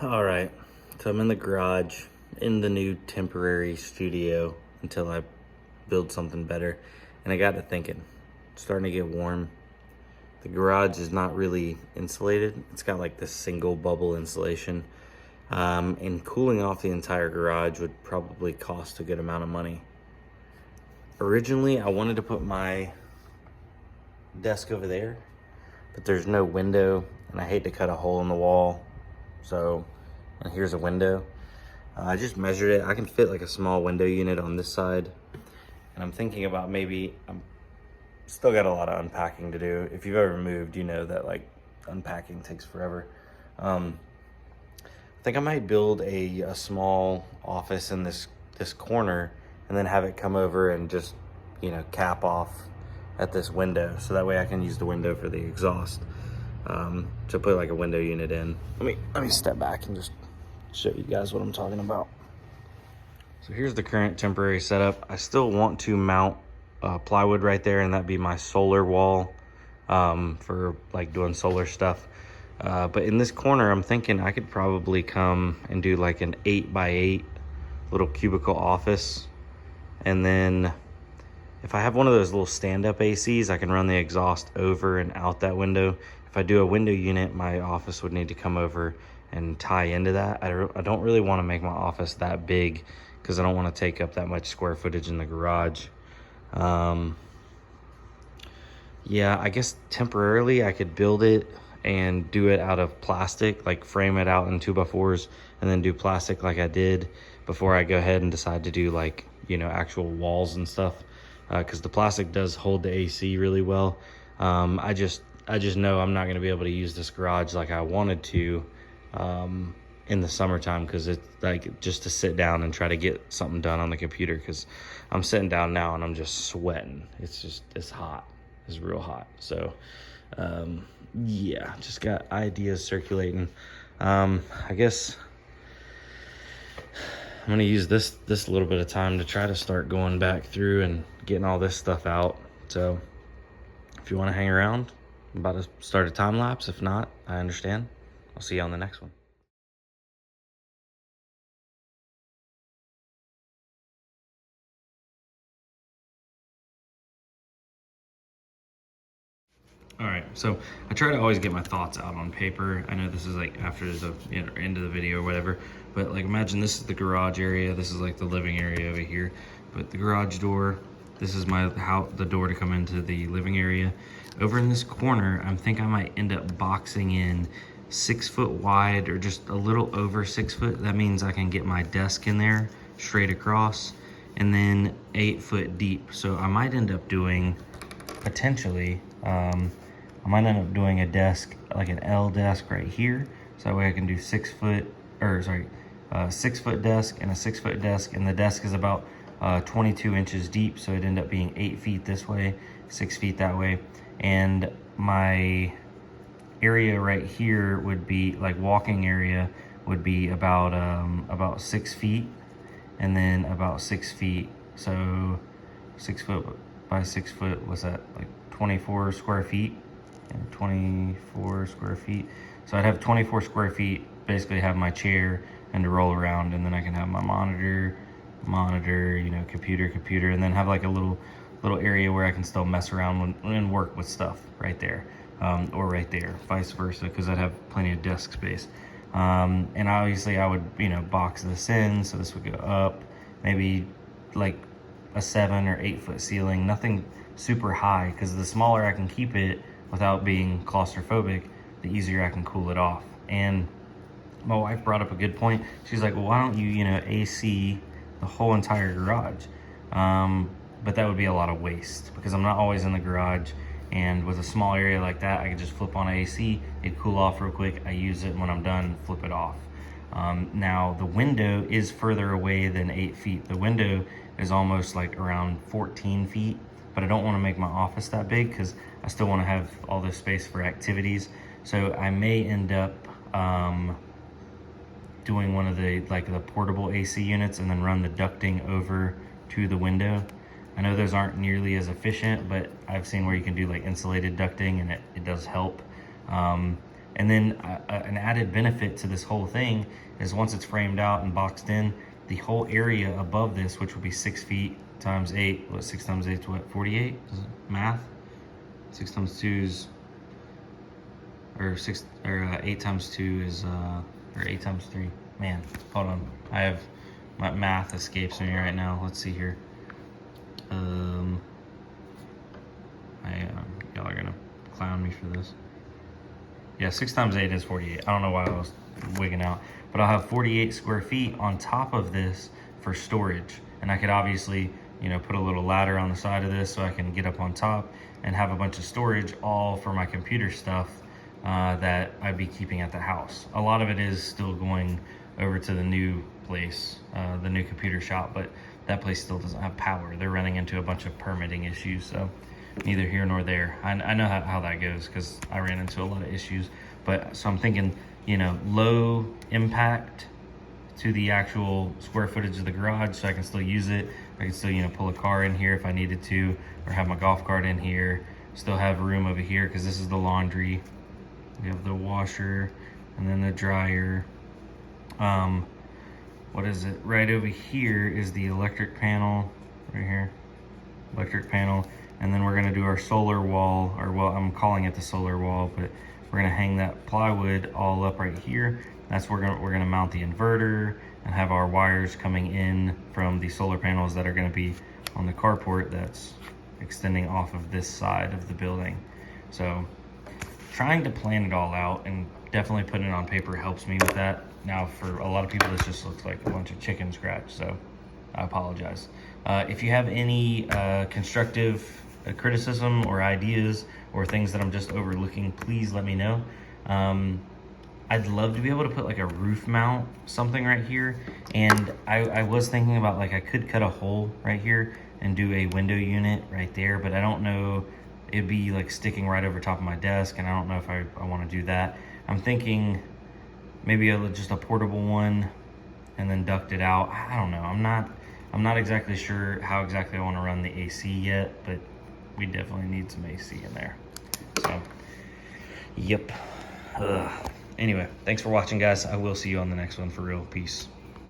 All right, so I'm in the garage in the new temporary studio until I build something better. And I got to thinking, it's starting to get warm. The garage is not really insulated. It's got like this single bubble insulation. And cooling off the entire garage would probably cost a good amount of money. Originally, I wanted to put my desk over there, but there's no window and I hate to cut a hole in the wall. So, and here's a window. I just measured it. I can fit like a small window unit on this side. And I'm thinking about I'm still got a lot of unpacking to do. If you've ever moved, you know that like unpacking takes forever. I think I might build a small office in this corner and then have it come over and just, cap off at this window. So that way I can use the window for the exhaust. To put like a window unit in. Let me step back and just show you guys what I'm talking about. So here's the current temporary setup. I still want to mount plywood right there, and that'd be my solar wall for like doing solar stuff. But in this corner, I'm thinking I could probably come and do like an 8x8 little cubicle office. And then if I have one of those little stand-up ACs, I can run the exhaust over and out that window. If I do a window unit, my office would need to come over and tie into that. I don't really want to make my office that big because I don't want to take up that much square footage in the garage. Yeah, I guess temporarily I could build it and do it out of plastic, like frame it out in 2x4s and then do plastic like I did before I go ahead and decide to do like, actual walls and stuff. Because the plastic does hold the AC really well. I just know I'm not going to be able to use this garage like I wanted to in the summertime, because it's like just to sit down and try to get something done on the computer, because I'm sitting down now and I'm just sweating. It's hot. It's real hot. So yeah, just got ideas circulating. I guess I'm gonna use this little bit of time to try to start going back through and getting all this stuff out. So if you want to hang around, I'm about to start a time lapse. If not, I understand. I'll see you on the next one. All right, so I try to always get my thoughts out on paper. I know this is like after the end of the video or whatever, but like imagine this is the garage area. This is like the living area over here, but the garage door, this is the door to come into the living area. Over in this corner, I think I might end up boxing in 6 foot wide or just a little over 6 foot. That means I can get my desk in there straight across, and then 8 foot deep. So I might end up doing potentially, I might end up doing a desk, like an L desk right here. So that way I can do 6 foot, 6 foot desk and a 6 foot desk. And the desk is about 22 inches deep. So it'd end up being 8 feet this way, 6 feet that way. And my area right here would be like walking area would be about 6 feet, and then about 6 feet. So 6 foot by 6 foot, what's that, like 24 square feet? And 24 square feet. So I'd have 24 square feet, basically have my chair and to roll around, and then I can have my monitor, computer, and then have like a little area where I can still mess around and work with stuff right there, or right there, vice versa, because I'd have plenty of desk space. And obviously I would, box this in, so this would go up, maybe like a 7 or 8 foot ceiling, nothing super high, because the smaller I can keep it without being claustrophobic, the easier I can cool it off. And my wife brought up a good point. She's like, well, why don't you, AC the whole entire garage? But that would be a lot of waste, because I'm not always in the garage. And with a small area like that, I could just flip on AC, it'd cool off real quick. I use it, and when I'm done, flip it off. Now the window is further away than 8 feet. The window is almost like around 14 feet, but I don't want to make my office that big because I still want to have all this space for activities. So I may end up doing one of the portable AC units and then run the ducting over to the window. I know those aren't nearly as efficient, but I've seen where you can do like insulated ducting, and it does help. And then an added benefit to this whole thing is once it's framed out and boxed in, the whole area above this, which would be 6 feet times 8, what, 6 times 8 is what, 48? Math? 6 times 2 is, or 8 times 2 is, or 8 times 3. Man, hold on. My math escapes me right now. Let's see here. Y'all are gonna clown me for this. Yeah, 6 times 8 is 48. I don't know why I was wigging out, but I'll have 48 square feet on top of this for storage. And I could obviously, you know, put a little ladder on the side of this so I can get up on top and have a bunch of storage all for my computer stuff that I'd be keeping at the house. A lot of it is still going over to the new place, the new computer shop, but that place still doesn't have power. They're running into a bunch of permitting issues, so neither here nor there. I know how that goes because I ran into a lot of issues. But so I'm thinking, you know, low impact to the actual square footage of the garage so I can still use it. I can still, you know, pull a car in here if I needed to, or have my golf cart in here. Still have room over here because this is the laundry. We have the washer and then the dryer. What is it? Right over here is the electric panel, right here, electric panel. And then we're gonna do our solar wall, or well, I'm calling it the solar wall, but we're gonna hang that plywood all up right here. That's where we're gonna mount the inverter and have our wires coming in from the solar panels that are gonna be on the carport that's extending off of this side of the building. So trying to plan it all out, and definitely putting it on paper helps me with that. Now for a lot of people, this just looks like a bunch of chicken scratch, so I apologize. If you have any constructive criticism or ideas or things that I'm just overlooking, please let me know. I'd love to be able to put like a roof mount something right here, and I was thinking about, like, I could cut a hole right here and do a window unit right there, but I don't know, it'd be like sticking right over top of my desk, and I don't know if I want to do that. I'm thinking maybe just a portable one and then duct it out. I don't know. I'm not exactly sure how exactly I want to run the AC yet, but we definitely need some AC in there. So, yep. Anyway, thanks for watching, guys. I will see you on the next one. For real. Peace.